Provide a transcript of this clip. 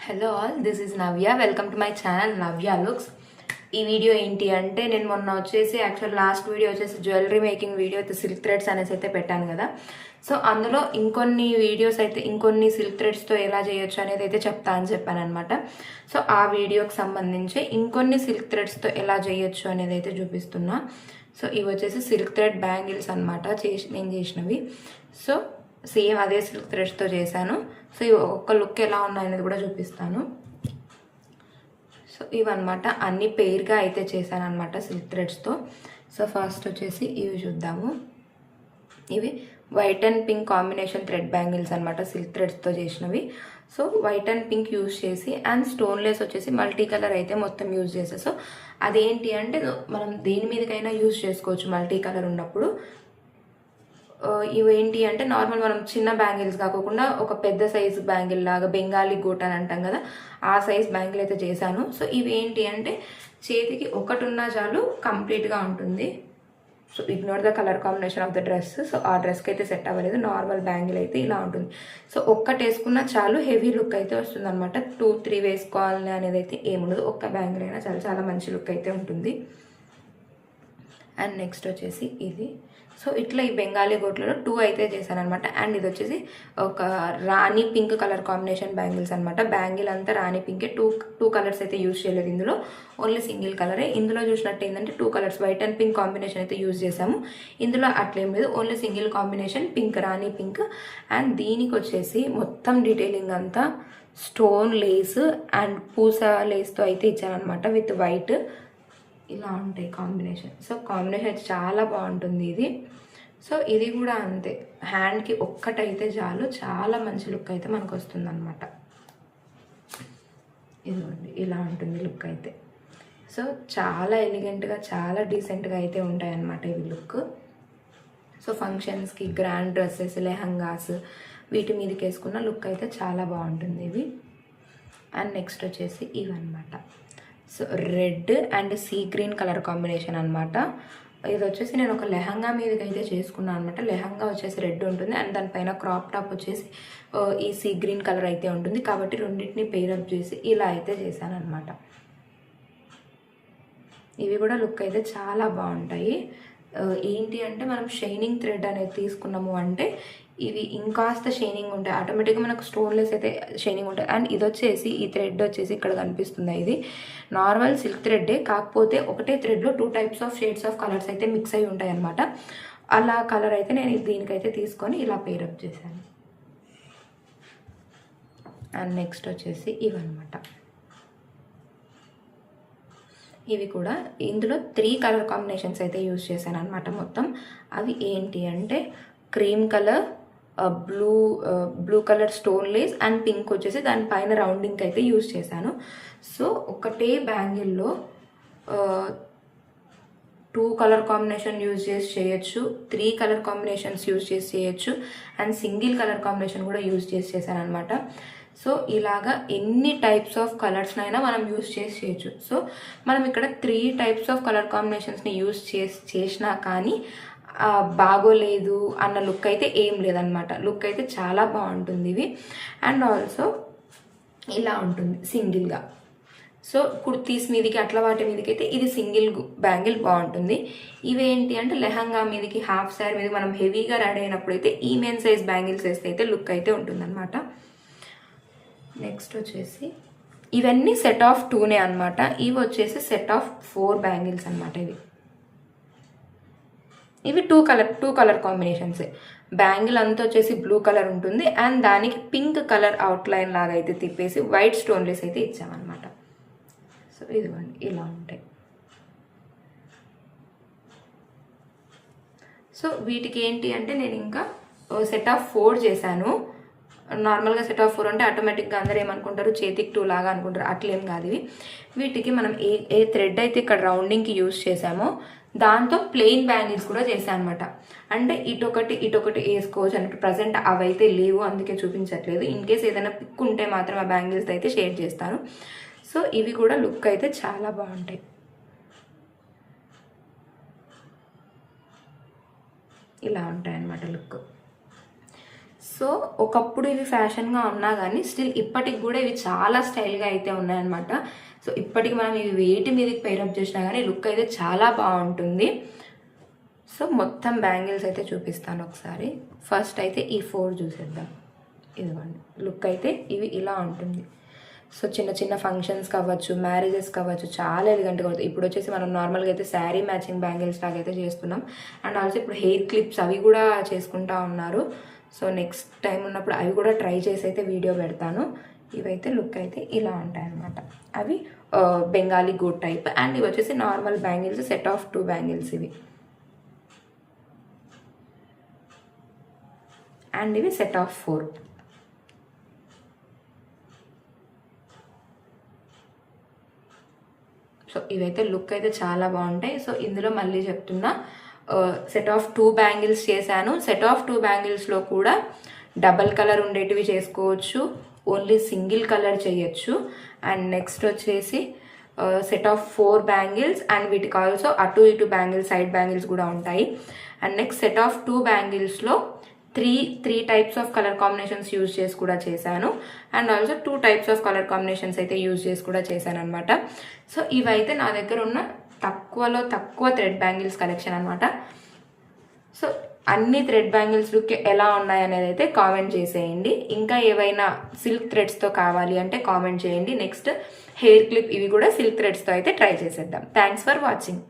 Hello all, this is Navya. Welcome to my channel Navya looks. ఈ video ఏంటి అంటే, నేను మొన్న వచ్చేసి యాక్చువల్ లాస్ట్ వీడియో వచ్చేసి జ్యువెలరీ మేకింగ్ వీడియో అయితే సిల్క్ థ్రెడ్స్ అనేసి అయితే పెట్టాను కదా. సో అందులో ఇంకొన్ని వీడియోస్ అయితే ఇంకొన్ని సిల్క్ థ్రెడ్స్తో ఎలా చేయొచ్చు అనేది అయితే చెప్తా అని చెప్పాను అనమాట. సో ఆ వీడియోకి సంబంధించి ఇంకొన్ని సిల్క్ థ్రెడ్స్తో ఎలా చేయొచ్చు అనేది అయితే చూపిస్తున్నా. సో ఇవి వచ్చేసి సిల్క్ థ్రెడ్ బ్యాంగిల్స్ అనమాట, నేను చేసినవి. సో సేమ్ అదే సిల్క్ థ్రెడ్స్తో చేశాను. సో ఇవి ఒక్క లుక్ ఎలా ఉన్నాయనేది కూడా చూపిస్తాను. సో ఇవన్నమాట అన్ని పెయిర్గా అయితే చేశాను అనమాట సిల్క్ థ్రెడ్స్తో. సో ఫస్ట్ వచ్చేసి ఇవి చూద్దాము. ఇవి white and pink combination thread bangles అనమాట, సిల్క్ థ్రెడ్స్తో చేసినవి. So white and pink use చేసి అండ్ స్టోన్లెస్ వచ్చేసి మల్టీ కలర్ అయితే మొత్తం యూజ్ చేసే. సో అదేంటి అంటే మనం దేని మీదకైనా యూజ్ చేసుకోవచ్చు మల్టీ కలర్ ఉన్నప్పుడు. ఇవేంటి అంటే నార్మల్ మనం చిన్న బ్యాంగిల్స్ కాకుండా ఒక పెద్ద సైజు బ్యాంగిల్ లాగా బెంగాలీ గోట్ అని అంటాం కదా, ఆ సైజ్ బ్యాంగిల్ అయితే చేశాను. సో ఇవి ఏంటి అంటే చేతికి ఒకటి ఉన్నా చాలు కంప్లీట్గా ఉంటుంది. So ignore the colour combination of the dress. So ఆ డ్రెస్కి అయితే సెట్ అవ్వలేదు, నార్మల్ బ్యాంగిల్ అయితే ఇలా ఉంటుంది. సో ఒక్కటి వేసుకున్నా చాలు హెవీ లుక్ అయితే వస్తుంది అనమాట. 2-3 వేసుకోవాలని అనేది అయితే ఏముండదు, ఒక్క బ్యాంగిల్ అయినా చాలా చాలా మంచి లుక్ అయితే ఉంటుంది. అండ్ నెక్స్ట్ వచ్చేసి ఇది. సో ఇట్లా ఈ బెంగాలీ గోట్లలో 2 అయితే చేశాను అనమాట. అండ్ ఇది వచ్చేసి ఒక రాణి పింక్ కలర్ కాంబినేషన్ బ్యాంగిల్స్ అనమాట. బ్యాంగిల్ అంతా రాణి పింకే, టూ కలర్స్ అయితే యూజ్ చేయలేదు ఇందులో, ఓన్లీ సింగిల్ కలరే. ఇందులో చూసినట్టు ఏంటంటే 2 colours white and pink combination అయితే యూజ్ చేసాము. ఇందులో అట్లేం లేదు, only single combination pink, Rani pink. And దీనికి వచ్చేసి మొత్తం డీటెయిలింగ్ అంతా స్టోన్ లేస్ అండ్ పూస లేస్తో అయితే ఇచ్చానమాట విత్ వైట్. ఇలా ఉంటాయి కాంబినేషన్. సో కాంబినేషన్ అయితే చాలా బాగుంటుంది ఇది. సో ఇది కూడా అంతే, హ్యాండ్కి ఒక్కటైతే చాలు, చాలా మంచి లుక్ అయితే మనకు వస్తుంది అనమాట. ఇదిగోండి ఇలా ఉంటుంది లుక్ అయితే. సో చాలా ఎలిగెంట్గా, చాలా డీసెంట్గా అయితే ఉంటాయన్నమాట ఇవి లుక్. సో ఫంక్షన్స్కి, గ్రాండ్ డ్రెస్సెస్, లెహంగాస్ వీటి మీదకి వేసుకున్న లుక్ అయితే చాలా బాగుంటుంది ఇవి. అండ్ నెక్స్ట్ వచ్చేసి ఇవన్నమాట. So red and sea green colour combination అనమాట. ఇది వచ్చేసి నేను ఒక లెహంగా మీదకి అయితే చేసుకున్నాను అనమాట. లెహంగా వచ్చేసి రెడ్ ఉంటుంది అండ్ దానిపైన క్రాప్ టాప్ వచ్చేసి ఈ సీ గ్రీన్ కలర్ అయితే ఉంటుంది. కాబట్టి రెండింటిని పేరప్ చేసి ఇలా అయితే చేశాను అనమాట. ఇవి కూడా లుక్ అయితే చాలా బాగుంటాయి. ఏంటి అంటే మనం షైనింగ్ థ్రెడ్ అనేది తీసుకున్నాము అంటే ఇవి ఇంకాస్త షైనింగ్ ఉంటాయి, ఆటోమేటిక్గా మనకు స్టోన్లెస్ అయితే షైనింగ్ ఉంటాయి. అండ్ ఇది వచ్చేసి ఈ థ్రెడ్ వచ్చేసి ఇక్కడ కనిపిస్తుంది, ఇది నార్మల్ సిల్క్ థ్రెడ్డే, కాకపోతే ఒకటే థ్రెడ్లో 2 types of shades of colours అయితే మిక్స్ అయి ఉంటాయి అనమాట. అలా కలర్ అయితే నేను దీనికైతే తీసుకొని ఇలా పేరప్ చేశాను. అండ్ నెక్స్ట్ వచ్చేసి ఇవన్నమాట. ఇవి కూడా ఇందులో 3 కలర్ కాంబినేషన్స్ అయితే యూజ్ చేశాను అనమాట మొత్తం. అవి ఏంటి అంటే cream colour, blue colour stone Lay's and pink వచ్చేసి దానిపైన రౌండింగ్ అయితే యూజ్ చేశాను. సో ఒకటే బ్యాంగిల్లో 2 కలర్ కాంబినేషన్ యూజ్ చేసి చేయొచ్చు, 3 కలర్ కాంబినేషన్స్ యూజ్ చేసి చేయొచ్చు అండ్ సింగిల్ కలర్ కాంబినేషన్ కూడా యూజ్ చేసి చేశాను అనమాట. సో ఇలాగా ఎన్ని టైప్స్ ఆఫ్ కలర్స్నైనా మనం యూజ్ చేసి చేయొచ్చు. సో మనం ఇక్కడ 3 టైప్స్ ఆఫ్ కలర్ కాంబినేషన్స్ని యూజ్ చేసినా కానీ బాగోలేదు అన్న లుక్ అయితే ఏం లేదనమాట. లుక్ అయితే చాలా బాగుంటుంది ఇవి. అండ్ ఆల్సో ఇలా ఉంటుంది సింగిల్గా. సో కుర్తీస్ మీదకి అట్లా వాటి మీదకి అయితే ఇది సింగిల్ బ్యాంగిల్ బాగుంటుంది. ఇవేంటి అంటే లెహంగా మీదకి, హాఫ్ శారీ మీద మనం హెవీగా రెడీ అయినప్పుడు అయితే ఈ మెయిన్ సైజ్ బ్యాంగిల్స్ వేస్తే అయితే లుక్ అయితే ఉంటుందన్నమాట. నెక్స్ట్ వచ్చేసి ఇవన్నీ సెట్ ఆఫ్ 2నే అనమాట. ఇవి వచ్చేసి సెట్ ఆఫ్ 4 బ్యాంగిల్స్ అనమాట. ఇవి 2 కలర్ కాంబినేషన్స్. బ్యాంగిల్ అంతా వచ్చేసి బ్లూ కలర్ ఉంటుంది అండ్ దానికి పింక్ కలర్ అవుట్లైన్ లాగా అయితే తిప్పేసి వైట్ స్టోన్లెస్ అయితే ఇచ్చామన్నమాట. సో ఇదిగోండి ఇలా ఉంటాయి. సో వీటికి ఏంటి అంటే నేను ఇంకా సెట్ ఆఫ్ 4 చేశాను. నార్మల్గా సెట్ ఆఫ్ 4 అంటే ఆటోమేటిక్గా అందరూ ఏమనుకుంటారు చేతికి 2 లాగా అనుకుంటారు, అట్లేం కాదు ఇవి. వీటికి మనం ఏ థ్రెడ్ అయితే ఇక్కడ రౌండింగ్కి యూజ్ చేసామో దాంతో ప్లెయిన్ బ్యాంగిల్స్ కూడా చేశాను అనమాట. అంటే ఇటొకటి వేసుకోవచ్చు అన్నట్టు. ప్రజెంట్ అవైతే లేవు, అందుకే చూపించట్లేదు. ఇన్ కేస్ ఏదైనా పిక్ ఉంటే మాత్రం ఆ బ్యాంగిల్స్ అయితే షేర్ చేస్తాను. సో ఇవి కూడా లుక్ అయితే చాలా బాగుంటాయి. ఇలా ఉంటాయి అన్నమాట లుక్. సో ఒకప్పుడు ఇవి ఫ్యాషన్గా ఉన్నా కానీ స్టిల్ ఇప్పటికి కూడా ఇవి చాలా స్టైల్గా అయితే ఉన్నాయన్నమాట. సో ఇప్పటికి మనం ఇవి వేటి మీదకి పేరప్ చేసినా కానీ లుక్ అయితే చాలా బాగుంటుంది. సో మొత్తం బ్యాంగిల్స్ అయితే చూపిస్తాను ఒకసారి. ఫస్ట్ అయితే ఈ 4 చూసేద్దాం. ఇదిగోండి లుక్ అయితే ఇవి ఇలా ఉంటుంది. సో చిన్న చిన్న ఫంక్షన్స్ కావచ్చు, మ్యారేజెస్ కావచ్చు, చాలా ఎలిగెంట్గా అవుతుంది. ఇప్పుడు వచ్చేసి మనం నార్మల్గా అయితే శారీ మ్యాచింగ్ బ్యాంగిల్స్ లాగా అయితే చేస్తున్నాం. అండ్ ఆల్సో ఇప్పుడు హెయిర్ క్లిప్స్ అవి కూడా చేసుకుంటా ఉన్నారు. సో నెక్స్ట్ టైం ఉన్నప్పుడు అవి కూడా ట్రై చేసి అయితే వీడియో పెడతాను. ఇవైతే లుక్ అయితే ఇలా ఉంటాయన్నమాట. అవి బెంగాలీ గోట్ టైప్. అండ్ ఇవి వచ్చేసి normal bangles, set of 2 bangles ఇవి. అండ్ ఇవి సెట్ ఆఫ్ 4. సో ఇవైతే లుక్ అయితే చాలా బాగుంటాయి. సో ఇందులో మళ్ళీ చెప్తున్నా, సెట్ ఆఫ్ 2 బ్యాంగిల్స్ చేశాను. సెట్ ఆఫ్ 2 బ్యాంగిల్స్లో కూడా డబల్ కలర్ ఉండేటివి చేసుకోవచ్చు, ఓన్లీ సింగిల్ కలర్ చేయొచ్చు. అండ్ నెక్స్ట్ వచ్చేసి సెట్ ఆఫ్ 4 బ్యాంగిల్స్ అండ్ వీటికి ఆల్సో అటు ఇటు బ్యాంగిల్స్, సైడ్ బ్యాంగిల్స్ కూడా ఉంటాయి. అండ్ నెక్స్ట్ సెట్ ఆఫ్ 2 బ్యాంగిల్స్లో three types of colour combinations use చేసి కూడా చేశాను. And also 2 types of colour combinations అయితే యూజ్ చేసి కూడా చేశాను అనమాట. సో ఇవైతే నా దగ్గర ఉన్న తక్కువలో తక్కువ థ్రెడ్ బ్యాంగిల్స్ కలెక్షన్ అనమాట. సో అన్ని థ్రెడ్ బ్యాంగిల్స్ లుక్ ఎలా ఉన్నాయి అనేది అయితే కామెంట్ చేసేయండి. ఇంకా ఏవైనా సిల్క్ థ్రెడ్స్తో కావాలి అంటే కామెంట్ చేయండి. నెక్స్ట్ హెయిర్ క్లిప్ ఇవి కూడా సిల్క్ థ్రెడ్స్తో అయితే ట్రై చేసేద్దాం. Thanks for watching.